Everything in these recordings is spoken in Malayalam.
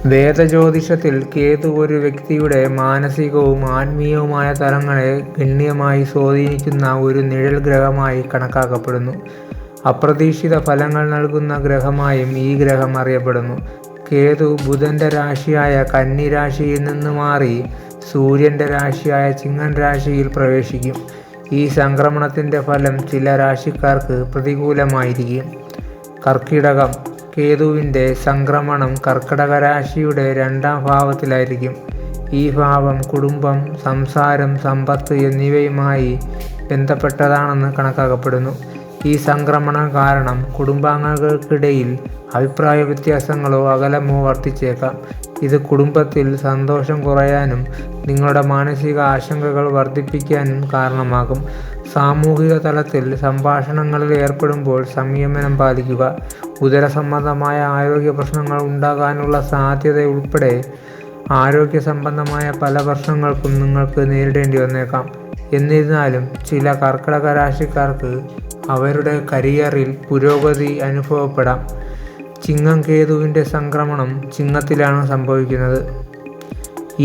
വേദജ്യോതിഷത്തിൽ കേതു ഒരു വ്യക്തിയുടെ മാനസികവും ആത്മീയവുമായ തലങ്ങളെ ഗണ്യമായി സ്വാധീനിക്കുന്ന ഒരു നിഴൽ ഗ്രഹമായി കണക്കാക്കപ്പെടുന്നു. അപ്രതീക്ഷിത ഫലങ്ങൾ നൽകുന്ന ഗ്രഹമായും ഈ ഗ്രഹം അറിയപ്പെടുന്നു. കേതു ബുധന്റെ രാശിയായ കന്നി രാശിയിൽ നിന്ന് മാറി സൂര്യന്റെ രാശിയായ ചിങ്ങൻ രാശിയിൽ പ്രവേശിക്കും. ഈ സംക്രമണത്തിന്റെ ഫലം ചില രാശിക്കാർക്ക് പ്രതികൂലമായിരിക്കും. കർക്കിടകം. കേതുവിന്റെ സംക്രമണം കർക്കിടക രാശിയുടെ 2ാം ഭാവത്തിലായിരിക്കും. ഈ ഭാവം കുടുംബം, സംസാരം, സമ്പത്ത് എന്നിവയുമായി ബന്ധപ്പെട്ടതാണെന്ന് കണക്കാക്കപ്പെടുന്നു. ഈ സംക്രമണം കാരണം കുടുംബാംഗങ്ങൾക്കിടയിൽ അഭിപ്രായ വ്യത്യാസങ്ങളോ അകലമോ വർദ്ധിച്ചേക്കാം. ഇത് കുടുംബത്തിൽ സന്തോഷം കുറയാനും നിങ്ങളുടെ മാനസിക ആശങ്കകൾ വർദ്ധിപ്പിക്കാനും കാരണമാകും. സാമൂഹിക തലത്തിൽ സംഭാഷണങ്ങളിൽ ഏർപ്പെടുമ്പോൾ സംയമനം പാലിക്കുക. ഉദരസംബന്ധമായ ആരോഗ്യ പ്രശ്നങ്ങൾ ഉണ്ടാകാനുള്ള സാധ്യതയുൾപ്പെടെ ആരോഗ്യ സംബന്ധമായ പല പ്രശ്നങ്ങൾക്കും നിങ്ങൾക്ക് നേരിടേണ്ടി വന്നേക്കാം. എന്നിരുന്നാലും ചില കർക്കിടക രാശിക്കാർക്ക് അവരുടെ കരിയറിൽ പുരോഗതി അനുഭവപ്പെടാം. ചിങ്ങം. കേതുവിൻ്റെ സംക്രമണം ചിങ്ങത്തിലാണ് സംഭവിക്കുന്നത്.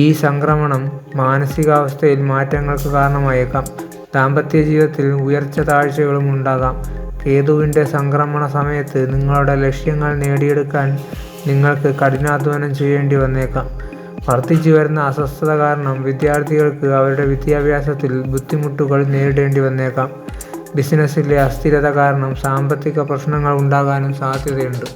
ഈ സംക്രമണം മാനസികാവസ്ഥയിൽ മാറ്റങ്ങൾക്ക് കാരണമായേക്കാം. ദാമ്പത്യ ജീവിതത്തിൽ ഉയർച്ച താഴ്ചകളും ഉണ്ടാകാം. കേതുവിൻ്റെ സംക്രമണ സമയത്ത് നിങ്ങളുടെ ലക്ഷ്യങ്ങൾ നേടിയെടുക്കാൻ നിങ്ങൾക്ക് കഠിനാധ്വാനം ചെയ്യേണ്ടി വന്നേക്കാം. വർദ്ധിച്ചു വരുന്ന അസ്വസ്ഥത കാരണം വിദ്യാർത്ഥികൾക്ക് അവരുടെ വിദ്യാഭ്യാസത്തിൽ ബുദ്ധിമുട്ടുകൾ നേരിടേണ്ടി വന്നേക്കാം. ബിസിനസ്സിലെ അസ്ഥിരത കാരണം സാമ്പത്തിക പ്രശ്നങ്ങൾ ഉണ്ടാകാനും സാധ്യതയുണ്ട്.